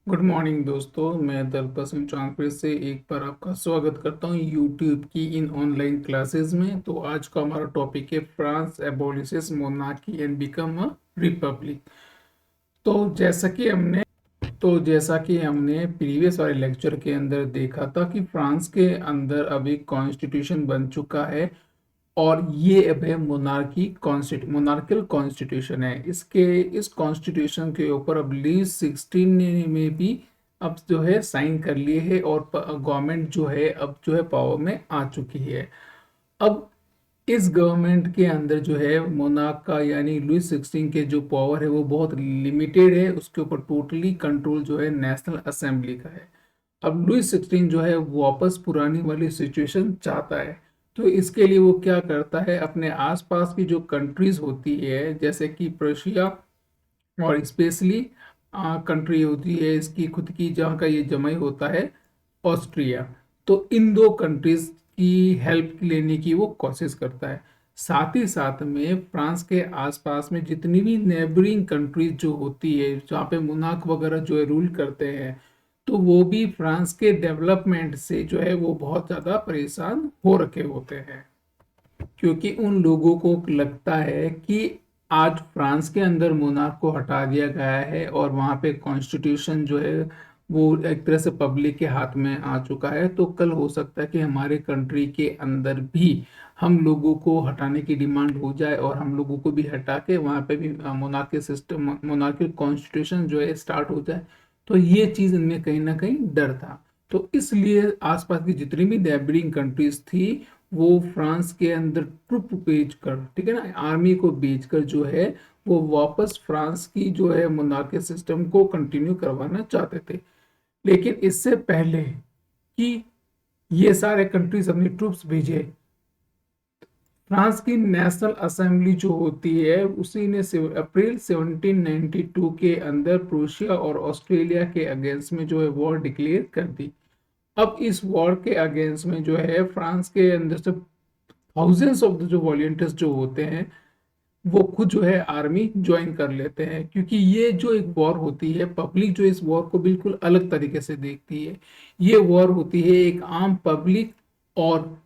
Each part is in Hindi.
गुड मॉर्निंग दोस्तों, मैं दलपत सिंह चांदपुर से एक बार आपका स्वागत करता हूं यूट्यूब की इन ऑनलाइन क्लासेस में। तो आज का हमारा टॉपिक है France abolishes monarchy and become a republic. तो जैसा कि हमने प्रीवियस वाले लेक्चर के अंदर देखा था कि फ्रांस के अंदर अभी कॉन्स्टिट्यूशन बन चुका है और ये अब है मोनार्कल कॉन्स्टिट्यूशन है। इस कॉन्स्टिट्यूशन के ऊपर अब लुई 16 ने में भी अब जो है साइन कर लिए है और गवर्नमेंट जो है अब जो है पावर में आ चुकी है। अब इस गवर्नमेंट के अंदर जो है मोनार्क का यानी लुई 16 के जो पावर है वो बहुत लिमिटेड है। उसके ऊपर टोटली कंट्रोल जो है नेशनल असेंबली का है। अब लुई 16 जो है वो वापस पुरानी वाली सिचुएशन चाहता है। तो इसके लिए वो क्या करता है, अपने आसपास की जो कंट्रीज होती है जैसे कि प्रशिया और स्पेशली कंट्री होती है इसकी खुद की जहाँ का ये जमाई होता है ऑस्ट्रिया। तो इन दो कंट्रीज की हेल्प लेने की वो कोशिश करता है। साथ ही साथ में फ्रांस के आसपास में जितनी भी नेबरिंग कंट्रीज जो होती है जहाँ पे मुनाक वगैरह जो है रूल करते हैं, तो वो भी फ्रांस के डेवलपमेंट से जो है वो बहुत ज़्यादा परेशान हो रखे होते हैं। क्योंकि उन लोगों को लगता है कि आज फ्रांस के अंदर मोनार्क को हटा दिया गया है और वहाँ पे कॉन्स्टिट्यूशन जो है वो एक तरह से पब्लिक के हाथ में आ चुका है। तो कल हो सकता है कि हमारे कंट्री के अंदर भी हम लोगों को हटाने की डिमांड हो जाए और हम लोगों को भी हटा के वहाँ पे भी मोनार्की सिस्टम मोनार्की कॉन्स्टिट्यूशन जो है स्टार्ट हो जाए। तो ये चीज़ इनमें कहीं ना कहीं डर था। तो इसलिए आसपास की जितनी भी नेबरिंग कंट्रीज थी वो फ्रांस के अंदर ट्रुप भेजकर, ठीक है ना, आर्मी को भेजकर जो है वो वापस फ्रांस की जो है मोनार्की सिस्टम को कंटिन्यू करवाना चाहते थे। लेकिन इससे पहले कि ये सारे कंट्रीज अपनी ट्रुप्स भेजे, फ्रांस की नेशनल असेंबली जो होती है उसी ने अप्रैल 1792 के अंदर प्रूशिया और ऑस्ट्रेलिया के अगेंस्ट में जो है वॉर डिक्लेयर कर दी। अब इस वॉर के अगेंस्ट में जो है फ्रांस के अंदर से थाउजेंड्स ऑफ जो वॉलेंटियर्स जो होते हैं वो खुद जो है आर्मी ज्वाइन कर लेते हैं। क्योंकि ये जो एक वॉर होती है, पब्लिक जो इस वॉर को बिल्कुल अलग तरीके से देखती है। ये वॉर होती है एक आम पब्लिक और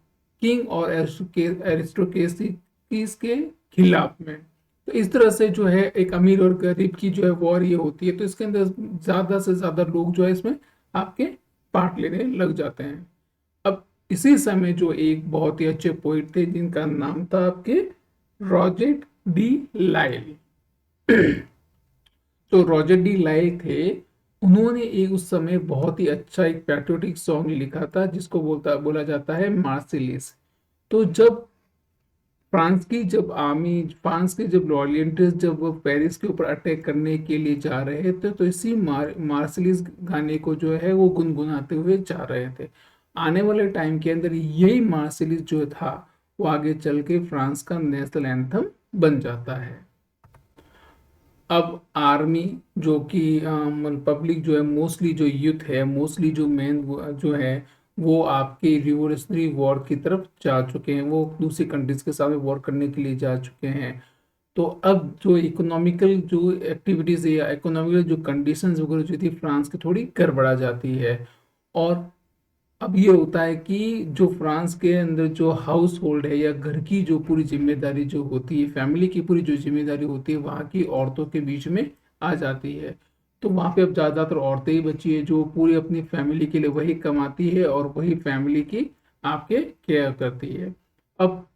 किंग और एरिस्टोक्रेसी के खिलाफ में। तो इस तरह से जो है एक अमीर और गरीब की जो है वॉर ये होती है। तो इसके अंदर ज्यादा से ज्यादा लोग जो है इसमें आपके पार्ट लेने लग जाते हैं। अब इसी समय जो एक बहुत ही अच्छे पोइट थे जिनका नाम था आपके रॉजेट डी लाइल। तो रॉजर डी लाइल थे, उन्होंने एक उस समय बहुत ही अच्छा एक पैट्रियोटिक सॉन्ग लिखा था जिसको बोला जाता है मार्सिलिस। तो जब फ्रांस के जब लॉयलियंटिस्ट जब वो पेरिस के ऊपर अटैक करने के लिए जा रहे थे तो इसी मार्सिलिस गाने को जो है वो गुनगुनाते हुए जा रहे थे। आने वाले टाइम के अंदर यही मार्सिलिस जो था वो आगे चल के फ्रांस का नेशनल एंथम बन जाता है। अब आर्मी जो कि पब्लिक जो है मोस्टली जो यूथ है, मोस्टली जो मेन जो है वो आपके रिवोल्यूशनरी वॉर की तरफ जा चुके हैं। वो दूसरी कंट्रीज के साथ वॉर करने के लिए जा चुके हैं। तो अब जो इकोनॉमिकल जो एक्टिविटीज या इकोनॉमिकल जो कंडीशंस वगैरह जो थी फ्रांस की थोड़ी गड़बड़ा जाती है। और अब ये होता है कि जो फ्रांस के अंदर जो हाउस होल्ड है या घर की जो पूरी जिम्मेदारी जो होती है, फैमिली की पूरी जो जिम्मेदारी होती है वहाँ की औरतों के बीच में आ जाती है। तो वहाँ पे अब ज़्यादातर औरतें ही बची है जो पूरी अपनी फैमिली के लिए वही कमाती है और वही फैमिली की आपके केयर करती है। अब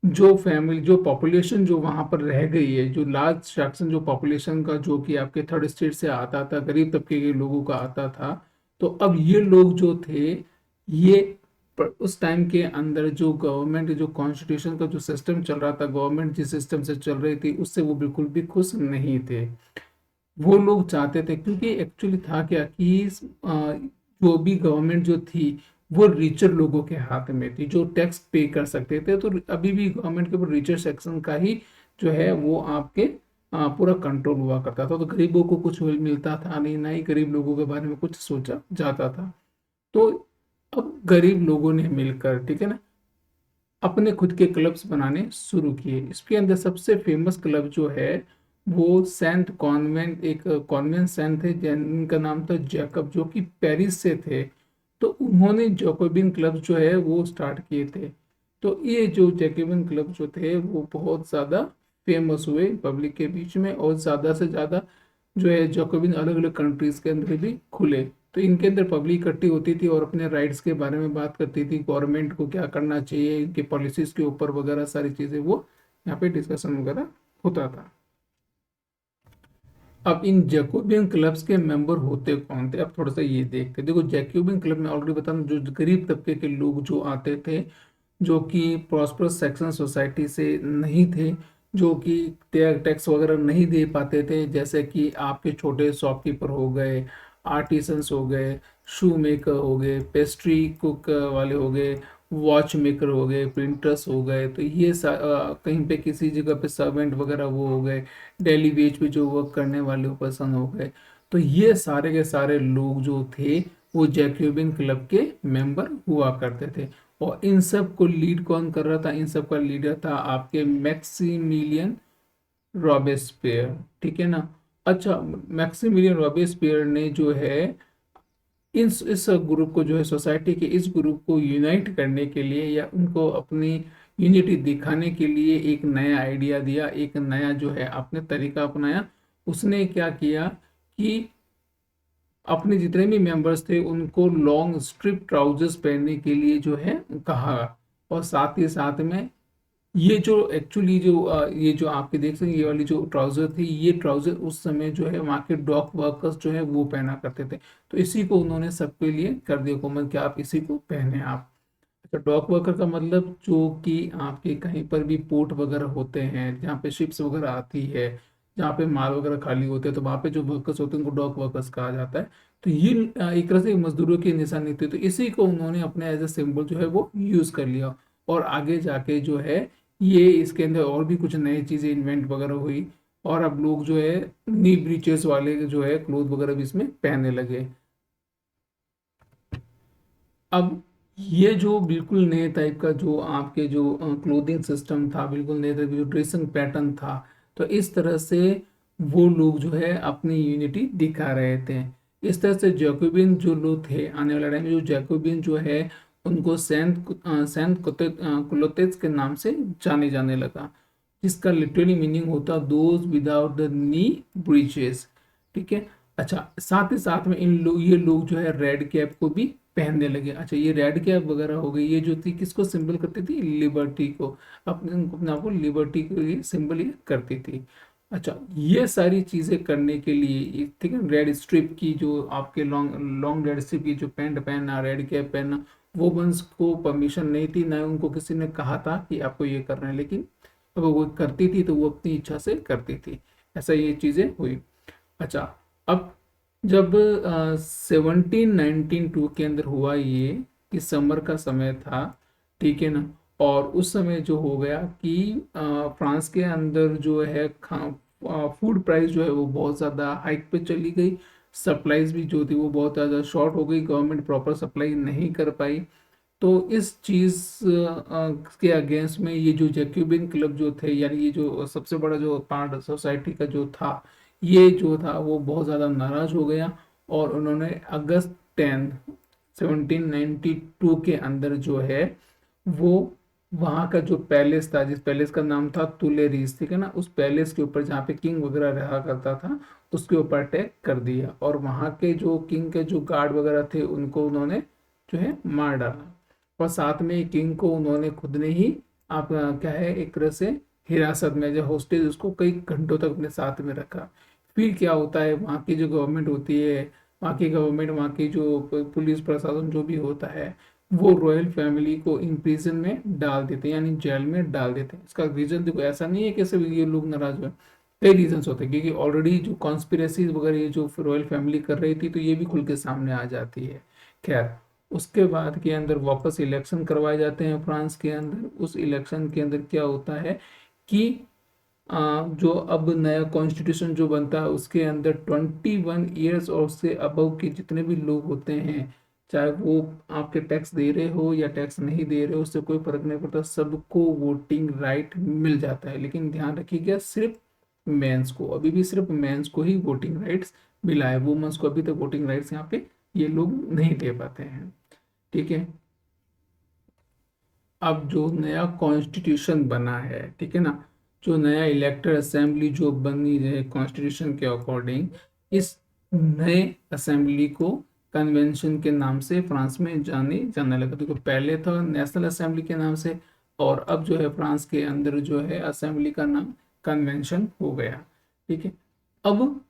जो पॉपुलेशन जो वहाँ पर रह गई है, जो लार्ज सेक्शन जो पॉपुलेशन का जो कि आपके थर्ड स्टेट से आता था, गरीब तबके के लोगों का आता था। तो अब ये लोग जो थे ये उस टाइम के अंदर जो गवर्नमेंट जो कॉन्स्टिट्यूशन का जो सिस्टम चल रहा था, गवर्नमेंट जिस सिस्टम से चल रही थी उससे वो बिल्कुल भी खुश नहीं थे। वो लोग चाहते थे, क्योंकि एक्चुअली था क्या कि जो भी गवर्नमेंट जो थी वो रिचर लोगों के हाथ में थी जो टैक्स पे कर सकते थे। तो अभी भी गवर्नमेंट के ऊपर रिचर सेक्शन का ही जो है वो आपके पूरा कंट्रोल हुआ करता था। तो गरीबों को कुछ मिलता था नहीं, ना ही गरीब लोगों के बारे में कुछ सोचा जाता था। तो अब गरीब लोगों ने मिलकर, ठीक है ना, अपने खुद के क्लब्स बनाने शुरू किए। इसके अंदर सबसे फेमस क्लब जो है वो सेंट कॉन्वेंट, एक कॉन्वेंट सेंट थे जिनका नाम था जैकब, जो कि पेरिस से थे। तो उन्होंने जैकोबिन क्लब जो है वो स्टार्ट किए थे। तो ये जो जैकोबिन क्लब जो थे वो बहुत ज़्यादा फेमस हुए पब्लिक के बीच में, और ज़्यादा से ज़्यादा जो है जैकोबिन अलग अलग कंट्रीज के अंदर भी खुले। तो इनके अंदर पब्लिक इकट्ठी होती थी और अपने राइट्स के बारे में बात करती थी, गवर्नमेंट को क्या करना चाहिए, इनके पॉलिसीज के ऊपर वगैरह सारी चीज़ें वो यहाँ पे डिस्कशन वगैरह होता था। अब इन जैकोबियन क्लब्स के मेंबर होते कौन थे, अब थोड़ा सा ये देखते हैं। देखो जैकोबियन क्लब में ऑलरेडी बता दूं, जो गरीब तबके के लोग जो आते थे, जो कि प्रॉस्परस सेक्शन सोसाइटी से नहीं थे, जो कि टैक्स वगैरह नहीं दे पाते थे, जैसे कि आपके छोटे शॉपकीपर हो गए, आर्टिसंस हो गए, शू मेकर हो गए, पेस्ट्री कुक वाले हो गए, वॉच मेकर हो गए, प्रिंटर्स हो गए, तो ये कहीं पे किसी जगह पे सर्वेंट वगैरह वो हो गए, डेली वेज पे जो वर्क करने वाले पर्सन हो गए। तो ये सारे के सारे लोग जो थे वो जैकोबिन क्लब के मेंबर हुआ करते थे। और इन सब को लीड कौन कर रहा था, इन सब का लीडर था आपके मैक्सिमिलियन रॉबेस्पियर, ठीक है ना। अच्छा, मैक्सिमिलियन रॉबेस्पियर ने जो है इस ग्रुप को जो है, सोसाइटी के इस ग्रुप को यूनाइट करने के लिए या उनको अपनी यूनिटी दिखाने के लिए एक नया आइडिया दिया, एक नया जो है आपने तरीका अपनाया। उसने क्या किया कि अपने जितने भी मेंबर्स थे उनको लॉन्ग स्ट्रिप ट्राउजर्स पहनने के लिए जो है कहा। और साथ ही साथ में ये जो एक्चुअली जो ये जो आपके देख सकते हैं, ये वाली जो ट्राउजर थी, ये ट्राउजर उस समय जो है वहाँ के डॉक वर्कर्स जो है वो पहना करते थे। तो इसी को उन्होंने सबके लिए कर दिया कॉमन कि आप इसी को पहने आप। अच्छा, डॉक वर्कर का मतलब जो कि आपके कहीं पर भी पोर्ट वगैरह होते हैं, जहाँ पे शिप्स वगैरह आती है, जहाँ पे माल वगैरह खाली होते हैं, तो वहाँ पे जो वर्कर्स होते हैं उनको डॉक वर्कर्स कहा जाता है। तो ये एक तरह से मजदूरों की निशानी थी, तो इसी को उन्होंने अपने एज ए सिंबल जो है वो यूज कर लिया। और आगे जाके जो है ये इसके अंदर और भी कुछ नई चीजें इन्वेंट वगैरह हुई, और अब लोग जो है नी ब्रीचेस वाले जो है क्लोथ वगैरह भी इसमें पहनने लगे। अब ये जो बिल्कुल नए टाइप का जो आपके जो क्लोथिंग सिस्टम था, बिल्कुल नए टाइप का जो ड्रेसिंग पैटर्न था, तो इस तरह से वो लोग जो है अपनी यूनिटी दिखा रहे थे। इस तरह से जैकोबिन जो लोग थे आने वाले टाइम में, जो जैकोबिन जो है उनको सेंट क्लोतेस के नाम से जाने जाने लगा, जिसका लिटरली मीनिंग होता those without the knee breaches, ठीक है। अच्छा, साथ ही साथ में ये लोग जो है रेड कैप को भी पहनने लगे। अच्छा, ये रेड कैप वगैरह हो गई, ये जो थी किसको सिंबल करती थी, लिबर्टी को, अपने आप को लिबर्टी के लिए सिंबल ये करती थी। अच्छा, ये सारी चीजें करने के लिए ठीक है, रेड स्ट्रिप की जो आपके लॉन्ग लॉन्ग रेड स्ट्रिप की जो पैंट पहनना, रेड कैप पहनना, वो वंश को परमिशन नहीं थी, ना उनको किसी ने कहा था कि आपको ये करना है, लेकिन अब वो करती थी तो वो अपनी इच्छा से करती थी। ऐसा ये चीजें हुई। अच्छा, अब जब 1792 के अंदर हुआ ये, कि समर का समय था, ठीक है ना। और उस समय जो हो गया कि फ्रांस के अंदर जो है फूड प्राइस जो है वो बहुत ज़्यादा हाइक पे चली गई। सप्लाईज भी जो थी वो बहुत ज़्यादा शॉर्ट हो गई, गवर्नमेंट प्रॉपर सप्लाई नहीं कर पाई। तो इस चीज के अगेंस्ट में ये जो जैक्यूबिन क्लब जो थे, यानी ये जो सबसे बड़ा जो पार्ट सोसाइटी का जो था, ये जो था वो बहुत ज़्यादा नाराज हो गया। और उन्होंने अगस्त 10 1792 के अंदर जो है वो वहाँ का जो पैलेस था, जिस पैलेस का नाम था तुलेरीज, ठीक है ना, उस पैलेस के ऊपर जहाँ पे किंग वगैरह रहा करता था, उसके ऊपर अटैक कर दिया। और वहाँ के जो किंग के जो गार्ड वगैरह थे उनको उन्होंने जो है मार डाला। और साथ में किंग को उन्होंने खुद ने ही आप क्या है एक तरह से हिरासत में, जो होस्टेज, उसको कई घंटों तक अपने साथ में रखा। फिर क्या होता है, वहाँ की जो गवर्नमेंट होती है, वहाँ की गवर्नमेंट, वहाँ की जो पुलिस प्रशासन जो भी होता है, वो रॉयल फैमिली को इम्प्रिजन में डाल देते हैं, यानी जेल में डाल देते हैं। इसका रीजन देखो, ऐसा नहीं है कि सिर्फ ये लोग नाराज हुए, कई रीजंस होते हैं, क्योंकि ऑलरेडी जो कॉन्स्पिरेसी वगैरह ये जो रॉयल फैमिली कर रही थी, तो ये भी खुल के सामने आ जाती है। खैर, उसके बाद के अंदर वापस इलेक्शन करवाए जाते हैं फ्रांस के अंदर। उस इलेक्शन के अंदर क्या होता है कि जो अब नया कॉन्स्टिट्यूशन जो बनता है उसके अंदर 21 ईयर्स और उससे अबव के जितने भी लोग होते हैं, चाहे वो आपके टैक्स दे रहे हो या टैक्स नहीं दे रहे हो, उससे कोई फर्क नहीं पड़ता, सबको वोटिंग राइट मिल जाता है। लेकिन ध्यान रखिएगा, सिर्फ मेंस को, अभी भी सिर्फ मेंस को ही वोटिंग राइट्स मिला है, वुमेन्स को अभी तक वोटिंग राइट्स यहाँ पे ये लोग नहीं दे पाते हैं। ठीक है, अब जो नया कॉन्स्टिट्यूशन बना है, ठीक है ना, जो नया इलेक्टेड असेंबली जो बनी है कॉन्स्टिट्यूशन के अकॉर्डिंग, इस नए असेंबली को कन्वेंशन के नाम से फ्रांस में जाने लगा। देखो पहले था नेशनल असेंबली के नाम से, और अब जो है फ्रांस के अंदर जो है असेंबली का नाम कन्वेंशन हो गया। ठीक है, अब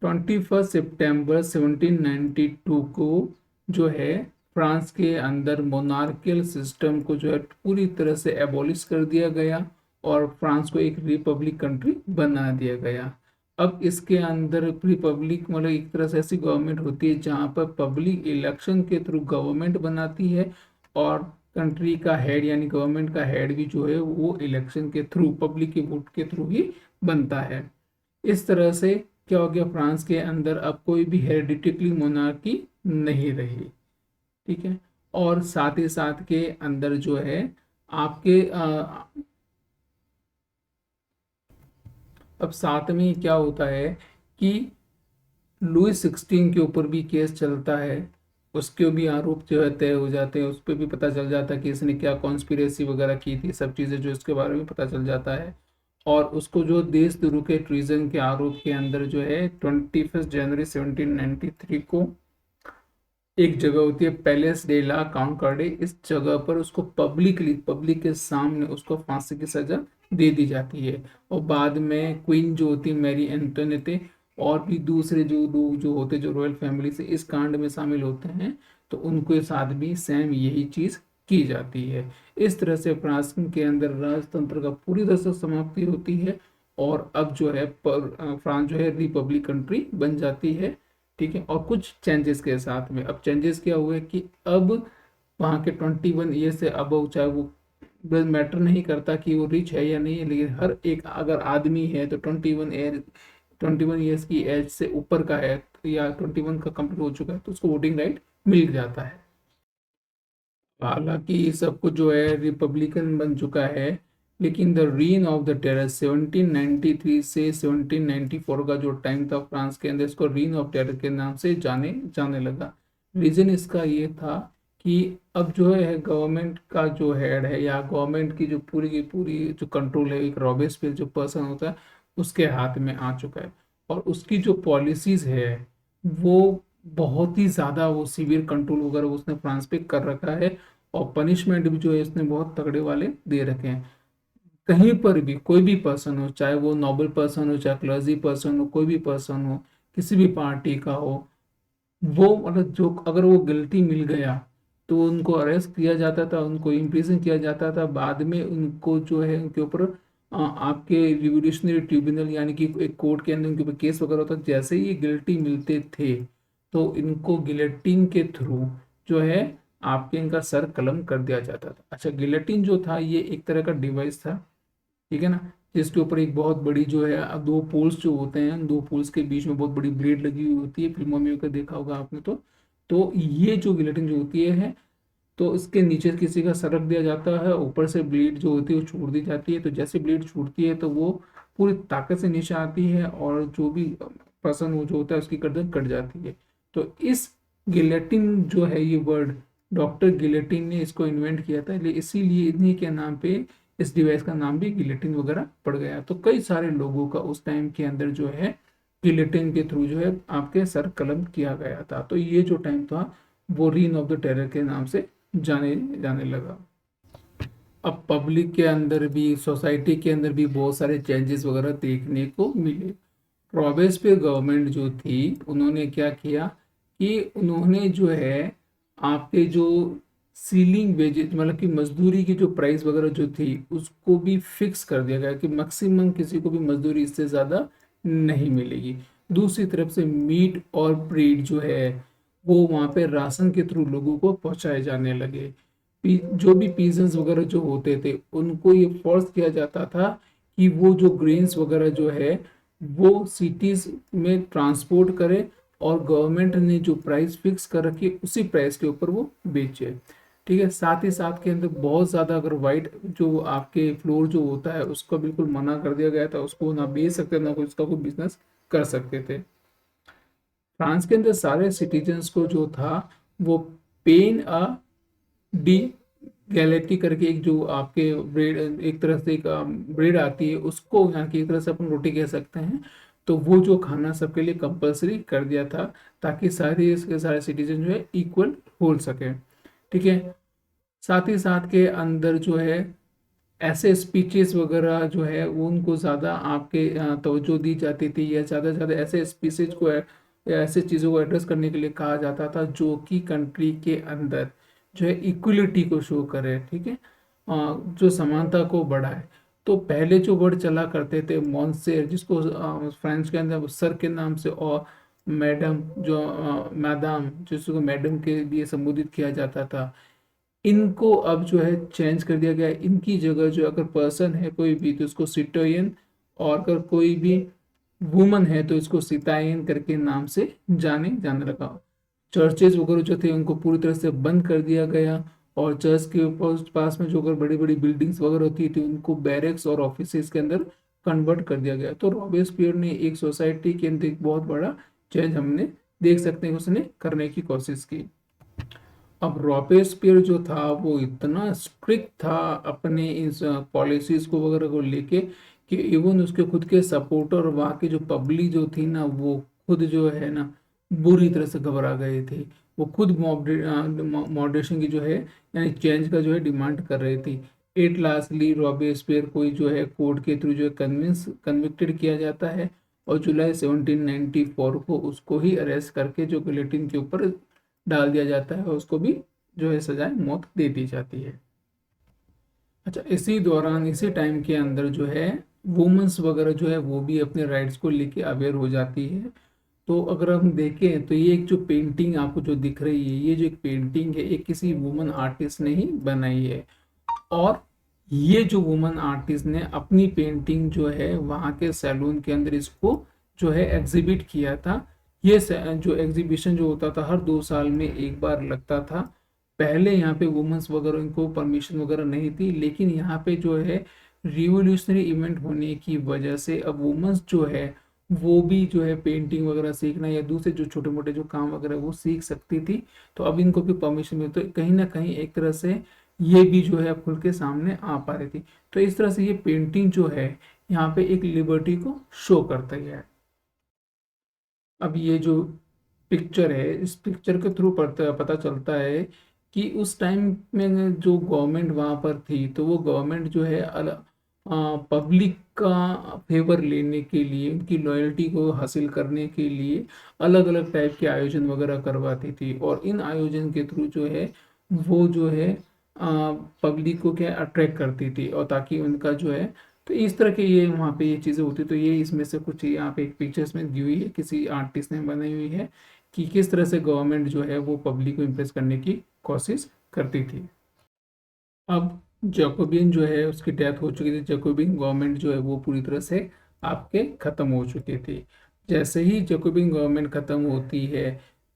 21 सितंबर 1792 को जो है फ्रांस के अंदर मोनार्कियल सिस्टम को जो है पूरी तरह से एबॉलिश कर दिया गया और फ्रांस को एक रिपब्लिक कंट्री बना दिया गया। अब इसके अंदर रिपब्लिक मतलब एक तरह से ऐसी गवर्नमेंट होती है जहाँ पर पब्लिक इलेक्शन के थ्रू गवर्नमेंट बनाती है, और कंट्री का हेड यानी गवर्नमेंट का हेड भी जो है वो इलेक्शन के थ्रू, पब्लिक के वोट के थ्रू ही बनता है। इस तरह से क्या हो गया, फ्रांस के अंदर अब कोई भी हेरिडिटरी मोनार्की नहीं रही। ठीक है, और साथ ही साथ के अंदर जो है आपके अब साथ में क्या होता है कि लुइस 16 के ऊपर भी केस चलता है, उसके भी आरोप जो है तय हो जाते हैं, उस पर भी पता चल जाता है कि इसने क्या कॉन्स्पिरेसी वगैरह की थी, सब चीज़ें जो इसके बारे में पता चल जाता है। और उसको जो देशद्रोह के ट्रीजन के आरोप के अंदर जो है 21 जनवरी 1793 को एक जगह होती है पैलेस डे ला कॉन्कॉर्डे, इस जगह पर उसको पब्लिक के सामने उसको फांसी की सजा दे दी जाती है। और बाद में क्वीन जो होती है मैरी एंटोनेटे और भी दूसरे जो लोग जो होते जो रॉयल फैमिली से इस कांड में शामिल होते हैं, तो उनके साथ भी सेम यही चीज की जाती है। इस तरह से फ्रांस के अंदर राजतंत्र का पूरी तरह से समाप्ति होती है, और अब जो है फ्रांस जो है रिपब्लिक कंट्री बन जाती है। ठीक है, और कुछ चेंजेस के साथ में, अब चेंजेस क्या हुए कि अब वहाँ के 21 ईयर से अब चाहे वो मैटर नहीं करता कि वो रिच है या नहीं है, लेकिन हर एक अगर आदमी है तो 21 ईयर्स की एज से ऊपर का है या 21 का कंप्लीट हो चुका है तो उसको वोटिंग राइट मिल जाता है। हालांकि सब कुछ जो है रिपब्लिकन बन चुका है, लेकिन the reign of the terror 1793 से 1794 का जो टाइम था फ्रांस के अंदर, इसको रीन ऑफ टेरर के नाम से जाने जाने लगा। रीजन इसका ये था कि अब जो है गवर्नमेंट का जो हेड है या गवर्नमेंट की पूरी जो कंट्रोल है, एक रॉबेस्पियर जो पर्सन होता है उसके हाथ में आ चुका है, और उसकी जो पॉलिसीज है वो बहुत ही ज़्यादा वो सीवियर कंट्रोल वगैरह उसने फ्रांस पे कर रखा है, और पनिशमेंट भी जो है इसने बहुत तगड़े वाले दे रखे हैं। कहीं पर भी कोई भी पर्सन हो, चाहे वो नोबल पर्सन हो, चाहे क्लर्जी पर्सन हो, कोई भी पर्सन हो, किसी भी पार्टी का हो, वो मतलब जो अगर वो गिल्टी मिल गया तो उनको अरेस्ट किया जाता था, उनको इम्प्रिजन किया जाता था, बाद में उनको जो है उनके ऊपर आपके रिवोल्यूशनरी ट्रिब्यूनल यानी कि एक कोर्ट के अंदर उनके ऊपर केस वगैरह होता, जैसे ही ये गिल्टी मिलते थे तो इनको गिलेटिन के थ्रू जो है आपके इनका सर कलम कर दिया जाता था। अच्छा, गिलेटिन जो था ये एक तरह का डिवाइस था, ठीक है ना, जिसके ऊपर एक बहुत बड़ी जो है दो पोल्स जो होते हैं, दो पोल्स के बीच में बहुत बड़ी ब्लेड लगी हुई होती है, फिल्मों में का देखा होगा आपने। तो ये जो गिलेटिन जो होती है तो इसके नीचे किसी का सर रख दिया जाता है, ऊपर से ब्लेड जो होती है वो छोड़ दी जाती है, तो जैसे ब्लेड छूटती है तो वो पूरी ताकत से नीचे आती है और जो भी पर्सन वो जो होता है उसकी गर्दन कट जाती है। तो इस गिलेटिन जो है ये वर्ड डॉक्टर गिलेटिन ने इसको इन्वेंट किया था, इसीलिए इन्हीं के नाम पे इस डिवाइस का नाम भी गिलेटिन वगैरह पड़ गया। तो कई सारे लोगों का उस टाइम के अंदर जो है गिलेटिन के थ्रू जो है आपके सर कलम किया गया था। तो ये जो टाइम था वो रीन ऑफ द टेरर के नाम से जाने जाने लगा। अब पब्लिक के अंदर भी, सोसाइटी के अंदर भी बहुत सारे चेंजेस वगैरह देखने को मिले। प्रोविंस पे गवर्नमेंट जो थी उन्होंने क्या किया कि उन्होंने जो है आपके जो सीलिंग वेजेस मतलब कि मजदूरी की जो प्राइस वगैरह जो थी उसको भी फिक्स कर दिया गया कि मैक्सिमम किसी को भी मजदूरी इससे ज़्यादा नहीं मिलेगी। दूसरी तरफ से मीट और ब्रीड जो है वो वहाँ पे राशन के थ्रू लोगों को पहुंचाए जाने लगे। जो भी पीजन्स वगैरह जो होते थे उनको ये फोर्स किया जाता था कि वो जो ग्रेन्स वगैरह जो है वो सिटीज में ट्रांसपोर्ट करे, और गवर्नमेंट ने जो प्राइस फिक्स कर रखी है उसी प्राइस के ऊपर वो बेचे। ठीक है। साथ ही साथ के अंदर बहुत ज़्यादा अगर वाइट जो आपके फ्लोर जो होता है उसको बिल्कुल मना कर दिया गया था, उसको ना बेच सकते ना कोई उसका कोई बिजनेस कर सकते थे। फ्रांस के अंदर सारे सिटीजन्स को जो था वो पेन अ डी गैलेटी करके एक जो आपके ब्रेड, एक तरह से एक ब्रेड आती है, उसको यहाँ की एक तरह से अपन रोटी कह सकते हैं, तो वो जो खाना सबके लिए कंपलसरी कर दिया था ताकि सारे इसके सारे सिटीजन जो है इक्वल हो सके। ठीक है। साथ ही साथ के अंदर जो है ऐसे स्पीचेस वगैरह जो है वो उनको ज़्यादा आपके तवज्जो दी जाती थी, या ज़्यादा से ज़्यादा ऐसे स्पीचेज को या ऐसे चीज़ों को एड्रेस करने के लिए कहा जाता था जो कि कंट्री के अंदर जो है इक्वलिटी को शो करे। ठीक है। जो समानता को बढ़ाए। तो पहले जो वर्ड चला करते थे मॉन्सेर, जिसको फ्रेंच के अंदर सर के नाम से, और मैडम जो मैदाम जिसको मैडम के लिए संबोधित किया जाता था, इनको अब जो है चेंज कर दिया गया है। इनकी जगह जो अगर पर्सन है कोई भी तो उसको सिटोयन, और अगर कोई भी वुमन है तो इसको सितायन करके नाम से जाने लगा। चर्चेज वगैरह जो थे उनको पूरी तरह से बंद कर दिया गया, और चर्च के पास में जो अगर बड़ी बड़ी बिल्डिंग्स वगैरह होती थी उनको बैरक्स और ऑफिसेज के अंदर कन्वर्ट कर दिया गया। तो रॉबेस्पियर ने एक सोसाइटी के अंदर एक बहुत बड़ा चेंज हमने देख सकते हैं उसने करने की कोशिश की। अब रॉबेस्पियर जो था वो इतना स्ट्रिक्ट था अपने इस पॉलिसीज को वगैरह को लेके कि इवन उसके खुद के सपोर्टर और वहाँ की जो पब्लिक जो थी ना वो खुद जो है ना बुरी तरह से घबरा गए थे। वो खुद मॉडरेशन की जो है यानी चेंज का जो है डिमांड कर रही थी। एट लास्टली रॉबेस्पियर को जो है कोर्ट के थ्रू जो है कन्विक्टेड किया जाता है, और जुलाई 1794 को उसको ही अरेस्ट करके जो गिलेटिन के ऊपर डाल दिया जाता है, और उसको भी जो है सजाए मौत दे दी जाती है। अच्छा, इसी दौरान इसी टाइम के अंदर जो है वुमेन्स वगैरह जो है वो भी अपने राइट्स को लेके अवेयर हो जाती है। तो अगर हम देखें तो ये एक जो पेंटिंग आपको जो दिख रही है, ये जो एक पेंटिंग है एक किसी वुमन आर्टिस्ट ने ही बनाई है, और ये जो वुमन आर्टिस्ट ने अपनी पेंटिंग जो है वहाँ के सैलून के अंदर इसको जो है एग्जिबिट किया था। ये जो एग्जीबिशन जो होता था हर 2 साल में एक बार लगता था। पहले यहाँ पे वुमेन्स वगैरह इनको परमिशन वगैरह नहीं थी, लेकिन यहाँ पे जो है रिवोल्यूशनरी इवेंट होने की वजह से अब वुमेन्स जो है वो भी जो है पेंटिंग वगैरह सीखना या दूसरे जो छोटे मोटे जो काम वगैरह वो सीख सकती थी। तो अब इनको भी परमिशन मिलती, तो कहीं ना कहीं एक तरह से ये भी जो है खुल के सामने आ पा रही थी। तो इस तरह से ये पेंटिंग जो है यहाँ पे एक लिबर्टी को शो करता है। अब ये जो पिक्चर है इस पिक्चर के थ्रू पता चलता है कि उस टाइम में जो गवर्नमेंट वहाँ पर थी तो वो गवर्नमेंट जो है पब्लिक का फेवर लेने के लिए उनकी लॉयल्टी को हासिल करने के लिए अलग अलग टाइप के आयोजन वगैरह करवाती थी, और इन आयोजन के थ्रू जो है वो जो है पब्लिक को क्या अट्रैक्ट करती थी, और ताकि उनका जो है तो इस तरह के ये वहाँ पे ये चीज़ें होती। तो ये इसमें से कुछ यहाँ पे एक पिक्चर्स में दी हुई है, किसी आर्टिस्ट ने बनाई हुई है कि किस तरह से गवर्नमेंट जो है वो पब्लिक को इम्प्रेस करने की कोशिश करती थी। अब जैकोबिन जो है उसकी डेथ हो चुकी थी, जैकोबिन गवर्नमेंट जो है वो पूरी तरह से आपके खत्म हो चुकी थी। जैसे ही जैकोबिन गवर्नमेंट खत्म होती है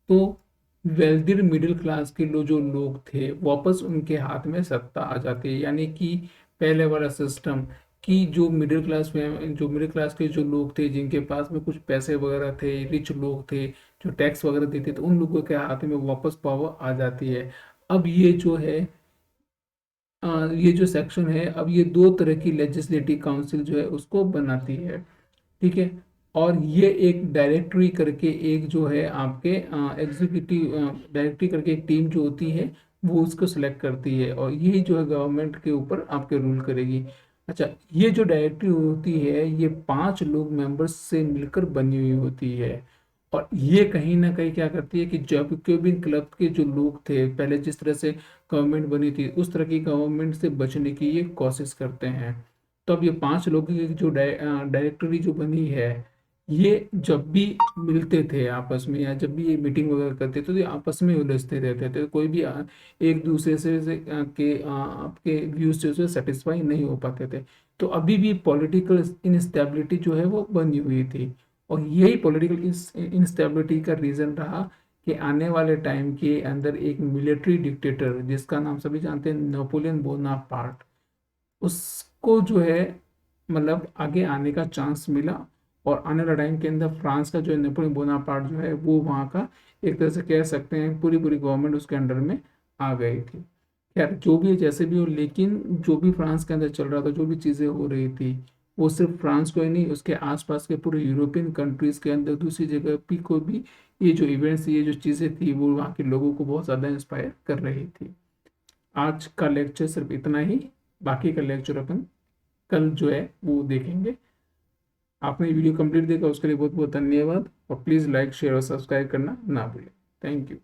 तो वेल्दिर मिडिल क्लास के जो लोग थे वापस उनके हाथ में सत्ता आ जाती है, यानी कि पहले वाला सिस्टम कि जो मिडिल क्लास के जो लोग थे जिनके पास में कुछ पैसे वगैरह थे, रिच लोग थे जो टैक्स वगैरह देते थे, उन लोगों के हाथ में वापस पावर आ जाती है। अब ये जो है ये जो सेक्शन है अब ये दो तरह की लेजिस्लेटिव काउंसिल जो है उसको बनाती है। ठीक है। और ये एक डायरेक्टरी करके एक जो है आपके एग्जीक्यूटिव डायरेक्टरी करके एक टीम जो होती है वो उसको सिलेक्ट करती है, और यही जो है गवर्नमेंट के ऊपर आपके रूल करेगी। अच्छा, ये जो डायरेक्टरी होती है ये 5 लोग मेंबर्स से मिलकर बनी हुई होती है, और ये कहीं ना कहीं क्या करती है कि जब क्यूबिन क्लब के जो लोग थे पहले जिस तरह से गवर्नमेंट बनी थी उस तरह की गवर्नमेंट से बचने की ये कोशिश करते हैं। तो अब ये 5 लोगों की जो डायरेक्टरी जो बनी है ये जब भी मिलते थे आपस में या जब भी ये मीटिंग वगैरह करते थे तो ये आपस में उलझते रहते थे, कोई भी एक दूसरे आपके व्यूज से सेटिस्फाई नहीं हो पाते थे। तो अभी भी पॉलिटिकल इंस्टेबिलिटी जो है वो बनी हुई थी, और यही पॉलिटिकल इंस्टेबिलिटी का रीजन रहा कि आने वाले टाइम के अंदर एक मिलिट्री डिक्टेटर जिसका नाम सभी जानते हैं, नेपोलियन बोनापार्ट, उसको जो है मतलब आगे आने का चांस मिला। और आने वाले टाइम के अंदर फ्रांस का जो है नेपोलियन बोनापार्ट जो है वो वहाँ का एक तरह से कह सकते हैं पूरी पूरी गवर्नमेंट उसके अंडर में आ गई थी। खैर जो भी है जैसे भी हो, लेकिन जो भी फ्रांस के अंदर चल रहा था, जो भी चीज़ें हो रही थी, वो सिर्फ फ्रांस को ही नहीं, उसके आसपास के पूरे यूरोपियन कंट्रीज के अंदर दूसरी जगह भी को भी ये जो इवेंट्स, ये जो चीज़ें थी, वो वहाँ के लोगों को बहुत ज़्यादा इंस्पायर कर रही थी। आज का लेक्चर सिर्फ इतना ही, बाकी का लेक्चर अपन कल जो है वो देखेंगे। आपने वीडियो कंप्लीट देखा उसके लिए बहुत बहुत धन्यवाद, और प्लीज़ लाइक शेयर और सब्सक्राइब करना ना भूलें। Thank you.